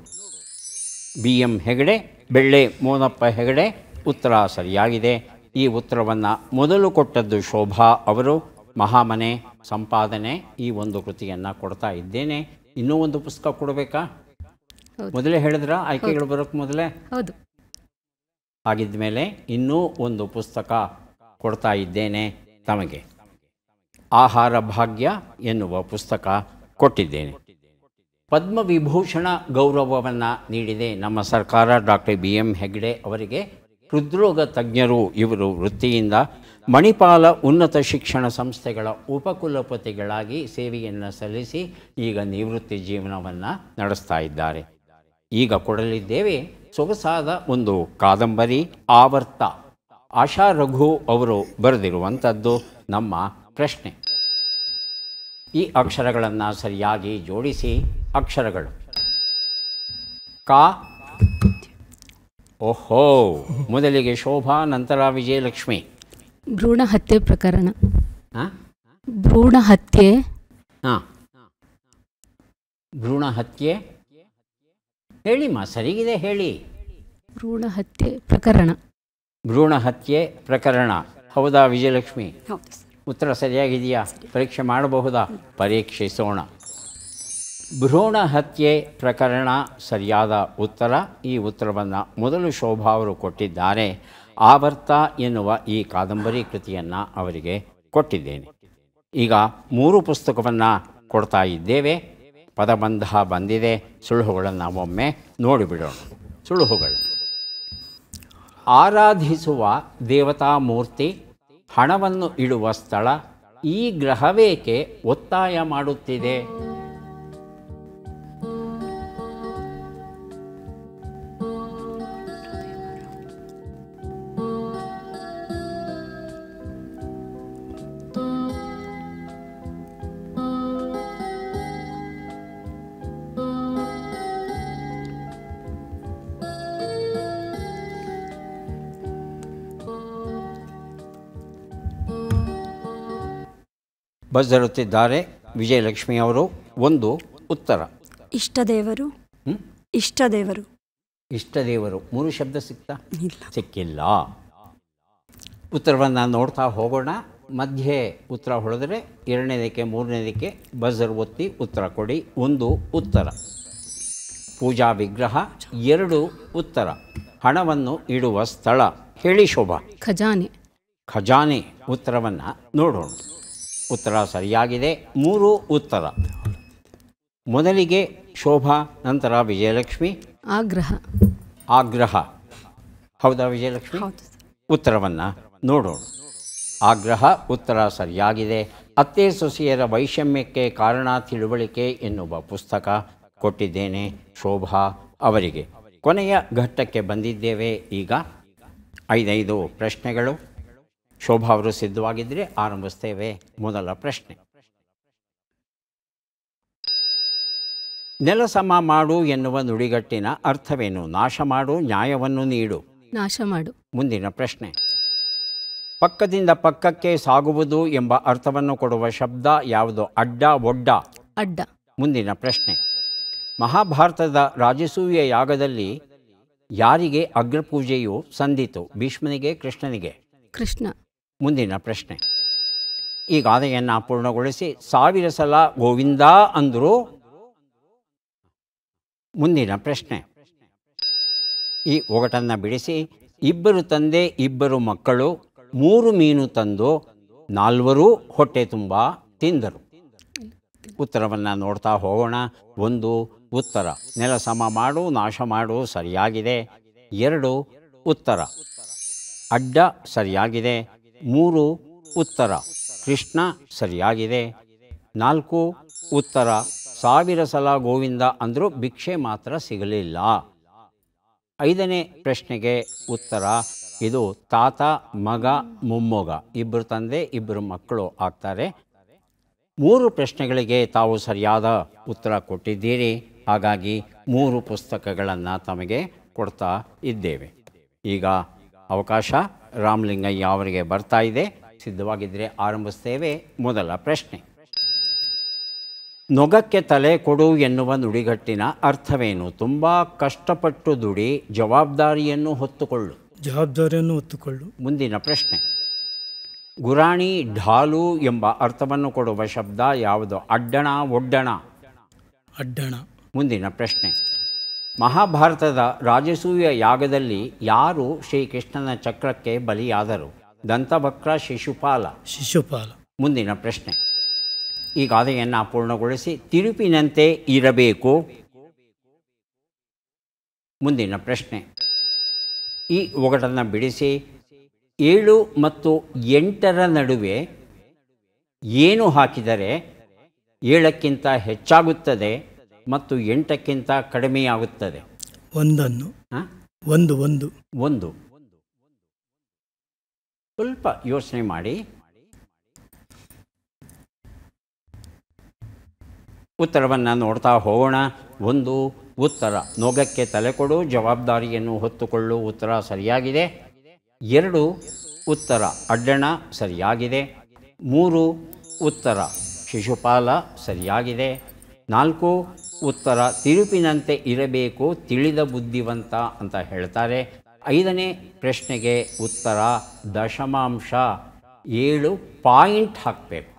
BM ಹೆಗ್ಡೆ, ಬೆಳ್ಳೆ ಮೋನಪ್ಪ ಹೆಗಡೆ. ಉತ್ತರ ಸರಿಯಾಗಿದೆ. ಈ ಉತ್ತರವನ್ನು ಮೊದಲು ಕೊಟ್ಟದ್ದು ಶೋಭಾ ಅವರು. ಮಹಾಮನೆ ಸಂಪಾದನೆ ಈ ಒಂದು ಕೃತಿಯನ್ನು ಕೊಡ್ತಾ ಇದ್ದೇನೆ. ಇನ್ನೂ ಒಂದು ಪುಸ್ತಕ ಕೊಡಬೇಕಾ? ಮೊದಲೇ ಹೇಳಿದ್ರ ಆಯ್ಕೆಗಳು ಬರೋಕ್ಕೆ ಮೊದಲೇ? ಹೌದು. ಆಗಿದ್ದ ಮೇಲೆ ಇನ್ನೂ ಒಂದು ಪುಸ್ತಕ ಕೊಡ್ತಾ ಇದ್ದೇನೆ ತಮಗೆ. ಆಹಾರ ಭಾಗ್ಯ ಎನ್ನುವ ಪುಸ್ತಕ ಕೊಟ್ಟಿದ್ದೇನೆ. ಪದ್ಮವಿಭೂಷಣ ಗೌರವವನ್ನು ನೀಡಿದೆ ನಮ್ಮ ಸರ್ಕಾರ ಡಾಕ್ಟರ್ BM ಹೆಗ್ಡೆ ಅವರಿಗೆ. ಹೃದ್ರೋಗ ತಜ್ಞರು ಇವರು. ವೃತ್ತಿಯಿಂದ ಮಣಿಪಾಲ ಉನ್ನತ ಶಿಕ್ಷಣ ಸಂಸ್ಥೆಗಳ ಉಪಕುಲಪತಿಗಳಾಗಿ ಸೇವೆಯನ್ನು ಸಲ್ಲಿಸಿ ಈಗ ನಿವೃತ್ತಿ ಜೀವನವನ್ನು ನಡೆಸ್ತಾ ಇದ್ದಾರೆ. ಈಗ ಕೊಡಲಿದ್ದೇವೆ ಸೊಗಸಾದ ಒಂದು ಕಾದಂಬರಿ ಆವರ್ತ. ಆಶಾ ರಘು ಅವರು ಬರೆದಿರುವಂಥದ್ದು. ನಮ್ಮ ಪ್ರಶ್ನೆ: ಈ ಅಕ್ಷರಗಳನ್ನು ಸರಿಯಾಗಿ ಜೋಡಿಸಿ. ಅಕ್ಷರಗಳು ಕಾ. ಓಹೋ, ಮೊದಲಿಗೆ ಶೋಭಾ, ನಂತರ ವಿಜಯಲಕ್ಷ್ಮಿ. ಭ್ರೂಣ ಹತ್ಯೆ ಪ್ರಕರಣ. ಹಾಂ, ಭ್ರೂಣ ಹತ್ಯೆ. ಹಾಂ, ಭ್ರೂಣ ಹತ್ಯೆ ಹೇಳಿಮ್ಮ, ಸರಿಗಿದೆ ಹೇಳಿ. ಭ್ರೂಣ ಹತ್ಯೆ ಪ್ರಕರಣ. ಭ್ರೂಣ ಹತ್ಯೆ ಪ್ರಕರಣ. ಹೌದಾ ವಿಜಯಲಕ್ಷ್ಮಿ? ಹೌದು ಸರ್. ಉತ್ತರ ಸರಿಯಾಗಿದೆಯಾ? ಪರೀಕ್ಷೆ ಮಾಡಬಹುದಾ? ಪರೀಕ್ಷಿಸೋಣ. ಭ್ರೂಣ ಹತ್ಯೆ ಪ್ರಕರಣ ಸರಿಯಾದ ಉತ್ತರ. ಈ ಉತ್ತರವನ್ನು ಮೊದಲು ಶೋಭಾ ಅವರು ಕೊಟ್ಟಿದ್ದಾರೆ. ಆವರ್ತ ಎನ್ನುವ ಈ ಕಾದಂಬರಿ ಕೃತಿಯನ್ನು ಅವರಿಗೆ ಕೊಟ್ಟಿದ್ದೇನೆ. ಈಗ 3 ಪುಸ್ತಕವನ್ನು ಕೊಡ್ತಾ ಇದ್ದೇವೆ. ಪದಬಂಧ ಬಂದಿದೆ. ಸುಳುಹುಗಳನ್ನು ಒಮ್ಮೆ ನೋಡಿಬಿಡೋಣ. ಸುಳುಹುಗಳು: ಆರಾಧಿಸುವ ದೇವತಾ ಮೂರ್ತಿ, ಹಣವನ್ನು ಇಡುವ ಸ್ಥಳ, ಈ ಗ್ರಹವೇಕೆ ಒತ್ತಾಯ ಮಾಡುತ್ತಿದೆ? ಬಜರುತ್ತಿದ್ದಾರೆ ವಿಜಯಲಕ್ಷ್ಮಿ ಅವರು. ಒಂದು ಉತ್ತರ ಇಷ್ಟದೇವರು. ಇಷ್ಟದೇವರು. ಇಷ್ಟದೇವರು 3 ಶಬ್ದ ಸಿಗ್ತಾ? ಇಲ್ಲ. ಸಿಕ್ಕಿಲ್ಲ. ಉತ್ತರವನ್ನು ನೋಡ್ತಾ ಹೋಗೋಣ. ಮಧ್ಯೆ ಉತ್ತರ ಹೊಡೆದರೆ 2ನೇದಕ್ಕೆ 3ನೇದಕ್ಕೆ ಬಜರ್ ಒತ್ತಿ ಉತ್ತರ ಕೊಡಿ. 1 ಉತ್ತರ ಪೂಜಾ ವಿಗ್ರಹ. 2 ಉತ್ತರ ಹಣವನ್ನು ಇಡುವ ಸ್ಥಳ. ಹೇಳಿ ಶೋಭಾ. ಖಜಾನೆ. ಖಜಾನೆ. ಉತ್ತರವನ್ನು ನೋಡೋಣ. ಉತ್ತರ ಸರಿಯಾಗಿದೆ. 3 ಉತ್ತರ. ಮೊದಲಿಗೆ ಶೋಭಾ, ನಂತರ ವಿಜಯಲಕ್ಷ್ಮಿ. ಆಗ್ರಹ. ಆಗ್ರಹ. ಹೌದಾ ವಿಜಯಲಕ್ಷ್ಮಿ? ಹೌದು ಸರ್. ಉತ್ತರವನ್ನು ನೋಡೋಣ. ಆಗ್ರಹ ಉತ್ತರ ಸರಿಯಾಗಿದೆ. ಅತ್ತೆ ಸೊಸೆಯರ ವೈಷಮ್ಯಕ್ಕೆ ಕಾರಣ ತಿಳುವಳಿಕೆ ಎನ್ನುವ ಪುಸ್ತಕ ಕೊಟ್ಟಿದ್ದೇನೆ ಶೋಭಾ ಅವರಿಗೆ. ಕೊನೆಯ ಘಟ್ಟಕ್ಕೆ ಬಂದಿದ್ದೇವೆ. ಈಗ 5 ಪ್ರಶ್ನೆಗಳು. ಶೋಭಾ ಅವರು ಸಿದ್ಧವಾಗಿದ್ದರೆ ಆರಂಭಿಸ್ತೇವೆ. ಮೊದಲ ಪ್ರಶ್ನೆ. ನೆಲ ಸಮ ಮಾಡು ಎನ್ನುವ ನುಡಿಗಟ್ಟಿನ ಅರ್ಥವೇನು? ನಾಶ ಮಾಡು, ನ್ಯಾಯವನ್ನು ನೀಡು. ನಾಶ ಮಾಡು. ಮುಂದಿನ ಪ್ರಶ್ನೆ. ಪಕ್ಕದಿಂದ ಪಕ್ಕಕ್ಕೆ ಸಾಗುವುದು ಎಂಬ ಅರ್ಥವನ್ನು ಕೊಡುವ ಶಬ್ದ ಯಾವುದು? ಅಡ್ಡ, ಒಡ್ಡ. ಅಡ್ಡ. ಮುಂದಿನ ಪ್ರಶ್ನೆ. ಮಹಾಭಾರತದ ರಾಜಸೂಯ ಯಾಗದಲ್ಲಿ ಯಾರಿಗೆ ಅಗ್ರಪೂಜೆಯು ಸಂದಿತು? ಭೀಷ್ಮನಿಗೆ, ಕೃಷ್ಣನಿಗೆ? ಕೃಷ್ಣ. ಮುಂದಿನ ಪ್ರಶ್ನೆ. ಈ ಗಾದೆಯನ್ನು ಪೂರ್ಣಗೊಳಿಸಿ 1000 ಸಲ ಗೋವಿಂದ ಅಂದರು. ಮುಂದಿನ ಪ್ರಶ್ನೆ. ಈ ಒಗಟನ್ನು ಬಿಡಿಸಿ 2 ತಂದೆ 2 ಮಕ್ಕಳು 3 ಮೀನು ತಂದು 4 ಹೊಟ್ಟೆ ತುಂಬ ತಿಂದರು. ಉತ್ತರವನ್ನು ನೋಡ್ತಾ ಹೋಗೋಣ. 1 ಉತ್ತರ. ನೆಲ ಸಮ ಮಾಡು, ನಾಶ ಮಾಡು ಸರಿಯಾಗಿದೆ. 2 ಉತ್ತರ. ಅಡ್ಡ ಸರಿಯಾಗಿದೆ. 3 ಉತ್ತರ. ಕೃಷ್ಣ ಸರಿಯಾಗಿದೆ. 4 ಉತ್ತರ. 1000 ಸಲ ಗೋವಿಂದ ಅಂದರೂ ಭಿಕ್ಷೆ ಮಾತ್ರ ಸಿಗಲಿಲ್ಲ. 5ನೇ ಪ್ರಶ್ನೆಗೆ ಉತ್ತರ. ಇದು ತಾತ, ಮಗ, ಮೊಮ್ಮಗ 2 ತಂದೆ 2 ಮಕ್ಕಳು ಆಗ್ತಾರೆ. 3 ಪ್ರಶ್ನೆಗಳಿಗೆ ತಾವು ಸರಿಯಾದ ಉತ್ತರ ಕೊಟ್ಟಿದ್ದೀರಿ. ಹಾಗಾಗಿ 3 ಪುಸ್ತಕಗಳನ್ನು ತಮಗೆ ಕೊಡ್ತಾ ಇದ್ದೇವೆ. ಈಗ ಅವಕಾಶ ರಾಮಲಿಂಗಯ್ಯ ಅವರಿಗೆ ಬರ್ತಾ ಇದೆ. ಸಿದ್ಧವಾಗಿದ್ದರೆ ಆರಂಭಿಸ್ತೇವೆ. ಮೊದಲ ಪ್ರಶ್ನೆ. ನೊಗಕ್ಕೆ ತಲೆ ಕೊಡು ಎನ್ನುವ ನುಡಿಗಟ್ಟಿನ ಅರ್ಥವೇನು? ತುಂಬ ಕಷ್ಟಪಟ್ಟು ದುಡಿ, ಜವಾಬ್ದಾರಿಯನ್ನು ಹೊತ್ತುಕೊಳ್ಳು. ಜವಾಬ್ದಾರಿಯನ್ನು ಹೊತ್ತುಕೊಳ್ಳು. ಮುಂದಿನ ಪ್ರಶ್ನೆ. ಗುರಾಣಿ, ಢಾಲು ಎಂಬ ಅರ್ಥವನ್ನು ಕೊಡುವ ಶಬ್ದ ಯಾವುದು? ಅಡ್ಡಣ, ಒಡ್ಡಣ. ಅಡ್ಡಣ. ಮುಂದಿನ ಪ್ರಶ್ನೆ. ಮಹಾಭಾರತದ ರಾಜಸೂಯ ಯಾಗದಲ್ಲಿ ಯಾರು ಶ್ರೀಕೃಷ್ಣನ ಚಕ್ರಕ್ಕೆ ಬಲಿಯಾದರು? ದಂತವಕ್ರ, ಶಿಶುಪಾಲ. ಶಿಶುಪಾಲ. ಮುಂದಿನ ಪ್ರಶ್ನೆ. ಈ ಗಾದೆಯನ್ನು ಪೂರ್ಣಗೊಳಿಸಿ ತಿರುಪಿನಂತೆ ಇರಬೇಕು. ಮುಂದಿನ ಪ್ರಶ್ನೆ. ಈ ಒಗಟನ್ನು ಬಿಡಿಸಿ 7 ಮತ್ತು 8ರ ನಡುವೆ ಏನು ಹಾಕಿದರೆ 7ಕ್ಕಿಂತ ಹೆಚ್ಚಾಗುತ್ತದೆ ಮತ್ತು 8ಕ್ಕಿಂತ ಕಡಿಮೆಯಾಗುತ್ತದೆ? ಒಂದನ್ನು. ಒಂದು. ಸ್ವಲ್ಪ ಯೋಚನೆ ಮಾಡಿ. ಉತ್ತರವನ್ನು ನೋಡ್ತಾ ಹೋಗೋಣ. 1 ಉತ್ತರ. ನೊಗಕ್ಕೆ ತಲೆ ಕೊಡು, ಜವಾಬ್ದಾರಿಯನ್ನು ಹೊತ್ತುಕೊಳ್ಳು. ಉತ್ತರ ಸರಿಯಾಗಿದೆ. 2 ಉತ್ತರ. ಅಡ್ಡಣ ಸರಿಯಾಗಿದೆ. 3 ಉತ್ತರ. ಶಿಶುಪಾಲ ಸರಿಯಾಗಿದೆ. 4 ಉತ್ತರ. ತಿರುಪಿನಂತೆ ಇರಬೇಕು, ತಿಳಿದ ಬುದ್ಧಿವಂತ ಅಂತ ಹೇಳ್ತಾರೆ. 5ನೇ ಪ್ರಶ್ನೆಗೆ ಉತ್ತರ ದಶಮಾಂಶ 7 ಪಾಯಿಂಟ್ ಹಾಕಬೇಕು.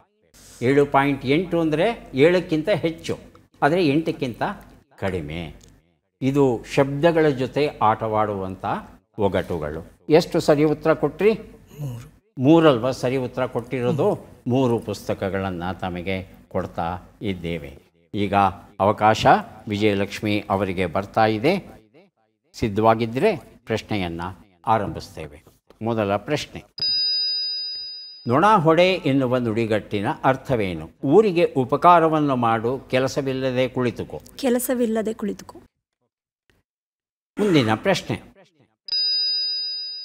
7.8 ಅಂದರೆ 7ಕ್ಕಿಂತ ಹೆಚ್ಚು, ಆದರೆ 8ಕ್ಕಿಂತ ಕಡಿಮೆ. ಇದು ಶಬ್ದಗಳ ಜೊತೆ ಆಟವಾಡುವಂಥ ಒಗಟುಗಳು. ಎಷ್ಟು ಸರಿ ಉತ್ತರ ಕೊಟ್ರಿ? 3 ಅಲ್ವಾ ಸರಿ ಉತ್ತರ ಕೊಟ್ಟಿರೋದು? 3 ಪುಸ್ತಕಗಳನ್ನು ತಮಗೆ ಕೊಡ್ತಾ ಇದ್ದೇವೆ. ಈಗ ಅವಕಾಶ ವಿಜಯಲಕ್ಷ್ಮಿ ಅವರಿಗೆ ಬರ್ತಾ ಇದೆ. ಸಿದ್ಧವಾಗಿದ್ದರೆ ಪ್ರಶ್ನೆಯನ್ನು ಆರಂಭಿಸ್ತೇವೆ. ಮೊದಲ ಪ್ರಶ್ನೆ. ನೊಣ ಹೊಡೆ ಎನ್ನುವ ನುಡಿಗಟ್ಟಿನ ಅರ್ಥವೇನು? ಊರಿಗೆ ಉಪಕಾರವನ್ನು ಮಾಡು, ಕೆಲಸವಿಲ್ಲದೆ ಕುಳಿತುಕೋ. ಕೆಲಸವಿಲ್ಲದೆ ಕುಳಿತುಕೋ. ಮುಂದಿನ ಪ್ರಶ್ನೆ.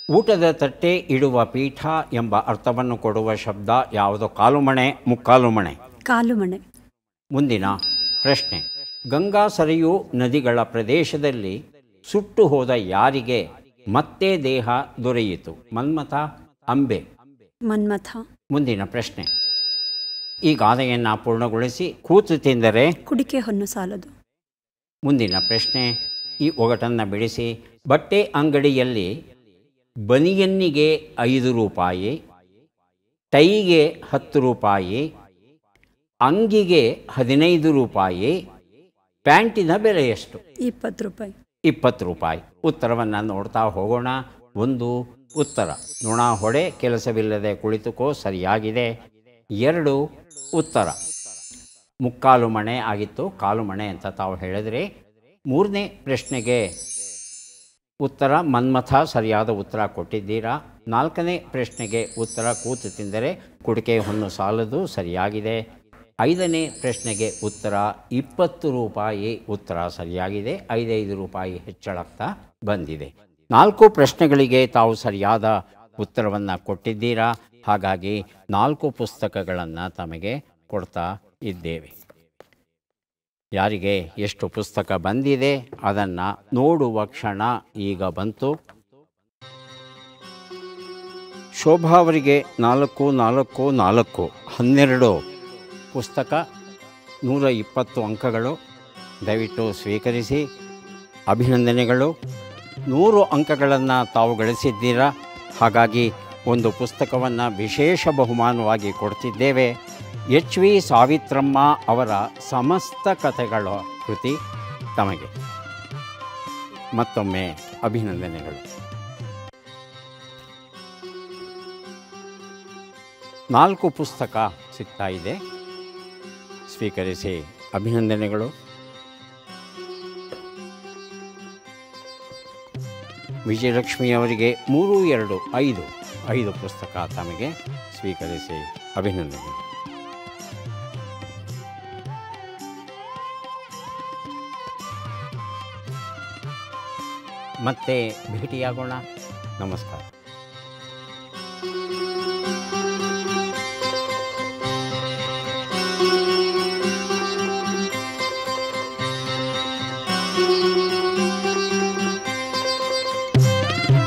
ಊಟದ ತಟ್ಟೆ ಇಡುವ ಪೀಠ ಎಂಬ ಅರ್ಥವನ್ನು ಕೊಡುವ ಶಬ್ದ ಯಾವುದು? ಕಾಲುಮಣೆ, ಮುಕ್ಕಾಲುಮಣೆ. ಕಾಲುಮಣೆ. ಮುಂದಿನ ಪ್ರಶ್ನೆ. ಗಂಗಾ ಸರಿಯು ನದಿಗಳ ಪ್ರದೇಶದಲ್ಲಿ ಸುಟ್ಟು ಹೋದ ಯಾರಿಗೆ ಮತ್ತೆ ದೇಹ ದೊರೆಯಿತು? ಮನ್ಮಥ, ಅಂಬೆ. ಮನ್ಮಥ. ಮುಂದಿನ ಪ್ರಶ್ನೆ. ಈ ಗಾದೆಯನ್ನು ಪೂರ್ಣಗೊಳಿಸಿ ಕೂತು ತಿಂದರೆ ಕುಡಿಕೆ ಹೊನ್ನು ಸಾಲದು. ಮುಂದಿನ ಪ್ರಶ್ನೆ. ಈ ಒಗಟನ್ನು ಬಿಡಿಸಿ ಬಟ್ಟೆ ಅಂಗಡಿಯಲ್ಲಿ ಬನಿಯನ್ನಿಗೆ 5 ರೂಪಾಯಿ, ಟೈಗೆ 10 ರೂಪಾಯಿ, ಅಂಗಿಗೆ 15 ರೂಪಾಯಿ, ಪ್ಯಾಂಟಿನ ಬೆಲೆ ಎಷ್ಟು? 20 ರೂಪಾಯಿ. 20 ರೂಪಾಯಿ. ಉತ್ತರವನ್ನು ನೋಡ್ತಾ ಹೋಗೋಣ. 1 ಉತ್ತರ. ನೊಣ ಹೊಡೆ, ಕೆಲಸವಿಲ್ಲದೆ ಕುಳಿತುಕೋ ಸರಿಯಾಗಿದೆ. 2 ಉತ್ತರ. ಮುಕ್ಕಾಲು ಮಣೆ ಆಗಿತ್ತು, ಕಾಲು ಮಣೆ ಅಂತ ತಾವು ಹೇಳಿದ್ರಿ. 3ನೇ ಪ್ರಶ್ನೆಗೆ ಉತ್ತರ ಮನ್ಮಥ ಸರಿಯಾದ ಉತ್ತರ ಕೊಟ್ಟಿದ್ದೀರಾ. 4ನೇ ಪ್ರಶ್ನೆಗೆ ಉತ್ತರ ಕೂತು ತಿಂದರೆ ಕುಡಿಕೆ ಹೊನ್ನು ಸಾಲದು ಸರಿಯಾಗಿದೆ. 5ನೇ ಪ್ರಶ್ನೆಗೆ ಉತ್ತರ 20 ರೂಪಾಯಿ ಉತ್ತರ ಸರಿಯಾಗಿದೆ. 5 ರೂಪಾಯಿ ಹೆಚ್ಚಳಕ್ತಾ ಬಂದಿದೆ. 4 ಪ್ರಶ್ನೆಗಳಿಗೆ ತಾವು ಸರಿಯಾದ ಉತ್ತರವನ್ನು ಕೊಟ್ಟಿದ್ದೀರಾ. ಹಾಗಾಗಿ 4 ಪುಸ್ತಕಗಳನ್ನು ತಮಗೆ ಕೊಡ್ತಾ ಇದ್ದೇವೆ. ಯಾರಿಗೆ ಎಷ್ಟು ಪುಸ್ತಕ ಬಂದಿದೆ ಅದನ್ನು ನೋಡುವ ಕ್ಷಣ ಈಗ ಬಂತು. ಶೋಭಾ ಅವರಿಗೆ 4, 4, 4, 12 ಪುಸ್ತಕ, 120 ಅಂಕಗಳು. ದಯವಿಟ್ಟು ಸ್ವೀಕರಿಸಿ. ಅಭಿನಂದನೆಗಳು. 100 ಅಂಕಗಳನ್ನು ತಾವು ಗಳಿಸಿದ್ದೀರಾ. ಹಾಗಾಗಿ ಒಂದು ಪುಸ್ತಕವನ್ನು ವಿಶೇಷ ಬಹುಮಾನವಾಗಿ ಕೊಡ್ತಿದ್ದೇವೆ. ಎಚ್.ವಿ. ಸಾವಿತ್ರಮ್ಮ ಅವರ ಸಮಸ್ತ ಕಥೆಗಳ ಕೃತಿ ತಮಗೆ. ಮತ್ತೊಮ್ಮೆ ಅಭಿನಂದನೆಗಳು. 4 ಪುಸ್ತಕ ಸಿಗ್ತಾ ಇದೆ. ಸ್ವೀಕರಿಸಿ. ಅಭಿನಂದನೆಗಳು. ವಿಜಯಲಕ್ಷ್ಮಿ ಅವರಿಗೆ 3, 2, 5 ಪುಸ್ತಕ ತಮಗೆ. ಸ್ವೀಕರಿಸಿ. ಅಭಿನಂದನೆಗಳು. ಮತ್ತೆ ಭೇಟಿಯಾಗೋಣ. ನಮಸ್ಕಾರ.